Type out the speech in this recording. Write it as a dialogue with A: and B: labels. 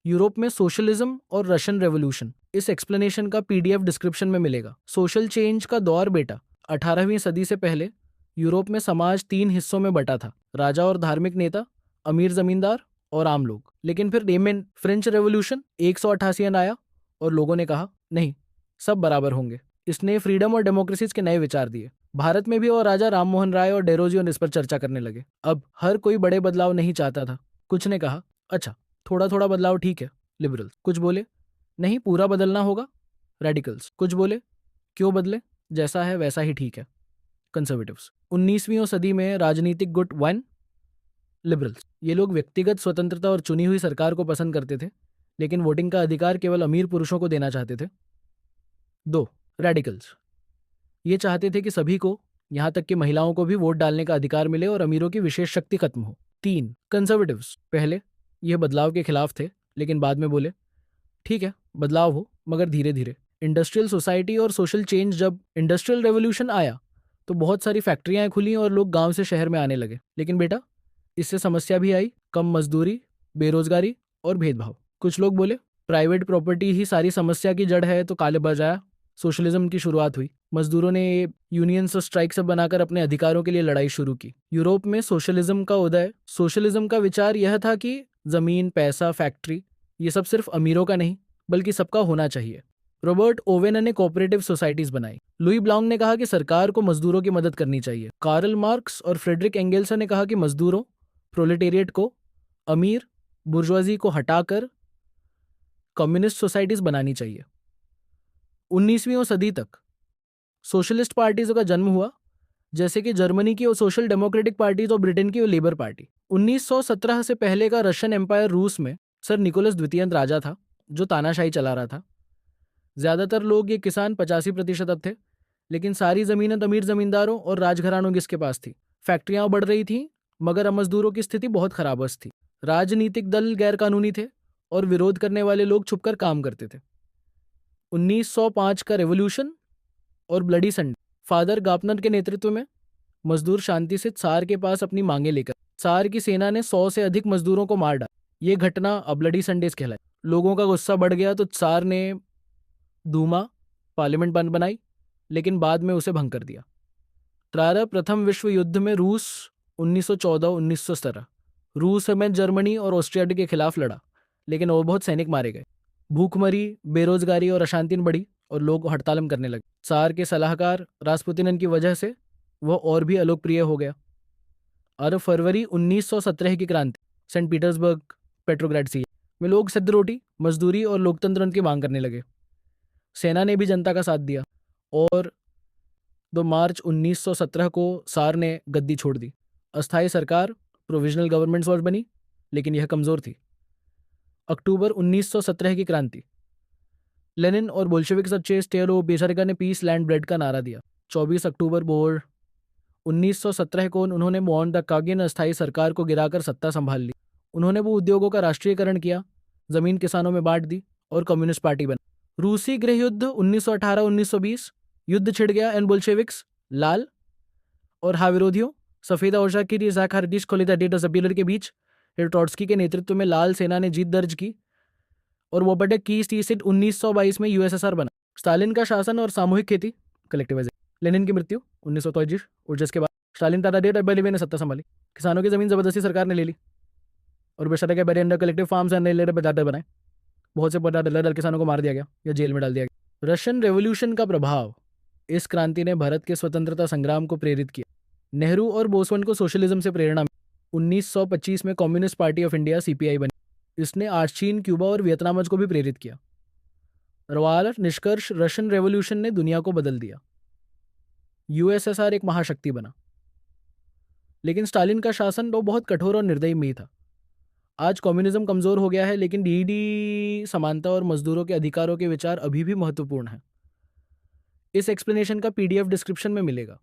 A: Europe में socialism और Russian revolution. इस एक्सप्लेनेशन का पीडीएफ डिस्क्रिप्शन में मिलेगा। सोशल चेंज का दौर बेटा। 18वीं सदी से पहले यूरोप में समाज 3 हिस्सों में बटा था, राजा और धार्मिक नेता, अमीर जमींदार और आम लोग। लेकिन फिर डेमन फ्रेंच रेवोल्यूशन 188 आया और लोगों ने कहा नहीं, सब बराबर होंगे। इसने फ्रीडम और डेमोक्रेसीज के नए विचार दिए। भारत में भी और राजा राम मोहन राय और डेरोजियन इस पर चर्चा करने लगे। अब हर कोई बड़े बदलाव नहीं चाहता था। कुछ ने कहा अच्छा, थोड़ा थोड़ा बदलाव ठीक है, लिबरल्स। कुछ बोले नहीं, पूरा बदलना होगा, रेडिकल्स। कुछ बोले क्यों बदले, जैसा है वैसा ही ठीक है, कंजर्वेटिव्स। 19वीं सदी में राजनीतिक गुट 1, लिबरल्स। ये लोग व्यक्तिगत स्वतंत्रता और चुनी हुई सरकार को पसंद करते थे, लेकिन वोटिंग का अधिकार केवल अमीर पुरुषों को देना चाहते थे। 2, रेडिकल्स। ये चाहते थे कि सभी को, यहां तक कि महिलाओं को भी वोट डालने का अधिकार मिले और अमीरों की विशेष शक्ति खत्म हो। 3, कंजर्वेटिव्स। पहले यह बदलाव के खिलाफ थे, लेकिन बाद में बोले ठीक है, बदलाव हो मगर धीरे धीरे। इंडस्ट्रियल सोसाइटी और सोशल चेंज। जब इंडस्ट्रियल रेवोल्यूशन आया तो बहुत सारी फैक्ट्रियां खुली और लोग गांव से शहर में आने लगे। लेकिन बेटा, इससे समस्या भी आई, कम मजदूरी, बेरोजगारी और भेदभाव। कुछ लोग बोले प्राइवेट प्रॉपर्टी ही सारी समस्या की जड़ है, तो काले बाजार सोशलिज्म की शुरुआत हुई। मजदूरों ने यूनियंस और स्ट्राइक सब बनाकर अपने अधिकारों के लिए लड़ाई शुरू की। यूरोप में सोशलिज्म का उदय। सोशलिज्म का विचार यह था कि जमीन, पैसा, फैक्ट्री, ये सब सिर्फ अमीरों का नहीं बल्कि सबका होना चाहिए। रॉबर्ट ओवेन ने कोऑपरेटिव सोसाइटीज बनाई। लुई ब्लांक ने कहा कि सरकार को मजदूरों की मदद करनी चाहिए। कार्ल मार्क्स और फ्रेडरिक एंगेल्स ने कहा कि मजदूरों, प्रोलेटेरिएट को, अमीर बुर्जुआजी को हटाकर कम्युनिस्ट सोसाइटीज बनानी चाहिए। 19वीं सदी तक सोशलिस्ट पार्टीज का जन्म हुआ, जैसे कि जर्मनी की वो सोशल डेमोक्रेटिक पार्टी और ब्रिटेन की वो लेबर पार्टी। 1917 से पहले का रशियन एम्पायर रूस में सर निकोलस द्वितीय राजा था, जो तानाशाही चला रहा था। ज्यादातर लोग ये किसान 85% अब थे, लेकिन सारी जमीनें अमीर जमींदारों और राजघरानों की इसके पास थी। फैक्ट्रियां बढ़ रही थी, मगर अब मजदूरों की स्थिति बहुत खराबस थी। राजनीतिक दल गैरकानूनी थे और विरोध करने वाले लोग छुपकर काम करते थे। 1905 का रेवोल्यूशन और ब्लडी संडे। फादर गापनर के नेतृत्व में मजदूर शांति से त्सार के पास अपनी मांगे लेकर, त्सार की सेना ने 100 से अधिक मजदूरों को मार डाला। ये घटना अब ब्लडी संडेज कहलाई। लोगों का गुस्सा बढ़ गया तो त्सार ने दूमा, पार्लियामेंट बनाई, लेकिन बाद में उसे भंग कर दिया। प्रथम विश्व युद्ध में रूस 1914-1917 रूस में जर्मनी और ऑस्ट्रिया के खिलाफ लड़ा, लेकिन और बहुत सैनिक मारे गए। भूखमरी, बेरोजगारी और अशांति बढ़ी और लोग हड़ताल करने लगे। त्सार के सलाहकार रासपुतिन की वजह से वह और भी अलोकप्रिय हो गया। और फरवरी 1917 की क्रांति, सेंट पीटर्सबर्ग, पेट्रोग्राड सी में लोग सिद्ध रोटी, मजदूरी और लोकतंत्र की मांग करने लगे। सेना ने भी जनता का साथ दिया और 2 मार्च 1917 को त्सार ने गद्दी छोड़ दी। अस्थायी सरकार, प्रोविजनल गवर्नमेंट फॉर्स बनी, लेकिन यह कमजोर थी। अक्टूबर 1917 की क्रांति। लेनिन और बोल्शेविक चेस्टेलो बेसारिका ने पीस लैंड ब्रेड का नारा दिया। 24 अक्टूबर 1917 को उन्होंने मोहनदास अस्थायी सरकार को गिराकर सत्ता संभाल ली। उन्होंने वो उद्योगों का राष्ट्रीयकरण किया, जमीन किसानों में बांट दी और कम्युनिस्ट पार्टी बनी। रूसी गृह युद्ध 1918-1920, युद्ध छिड़ गया एंड बोल्शेविक्स, लाल और हा विरोधियों, सफेदा और शाकिरी जाखारदिश खोलिदा डेटा जबीलर के बीच ट्रॉट्स्की के नेतृत्व में लाल सेना ने जीत दर्ज की और वो बटक की सीट 1922 में यूएसएसआर बना। स्टालिन का शासन और सामूहिक खेती, कलेक्टिवाइजेशन। लेनिन की मृत्यु 1923 और जिसके बाद स्टालिन तारा डेट अबेलिवे ने सत्ता संभाली। किसानों की जमीन जबरदस्ती सरकार ने ले ली और बेशर के बेरे under collective farms and later बनाए। बहुत से बड़ा दल किसानों को मार दिया गया या जेल में डाल दिया गया। रशियन रेवोल्यूशन का प्रभाव। इस क्रांति ने भारत के स्वतंत्रता संग्राम को प्रेरित किया। नेहरू और बोसवन को सोशलिज्म से प्रेरणा मिली। 1925 में communist party of India CPI बनी। इसने आर्चीन, क्यूबा और वियतनाम को भी प्रेरित किया। रवाल निष्कर्ष, रशियन रेवोल्यूशन ने दुनिया को बदल दिया। यूएसएसआर एक महाशक्ति बना, लेकिन स्टालिन का शासन तो बहुत कठोर और निर्दयी में था। आज कम्युनिज्म कमजोर हो गया है, लेकिन डीडी, समानता और मजदूरों के अधिकारों के विचार अभी भी महत्वपूर्ण हैं। इस एक्सप्लेनेशन का पीडीएफ डिस्क्रिप्शन में मिलेगा।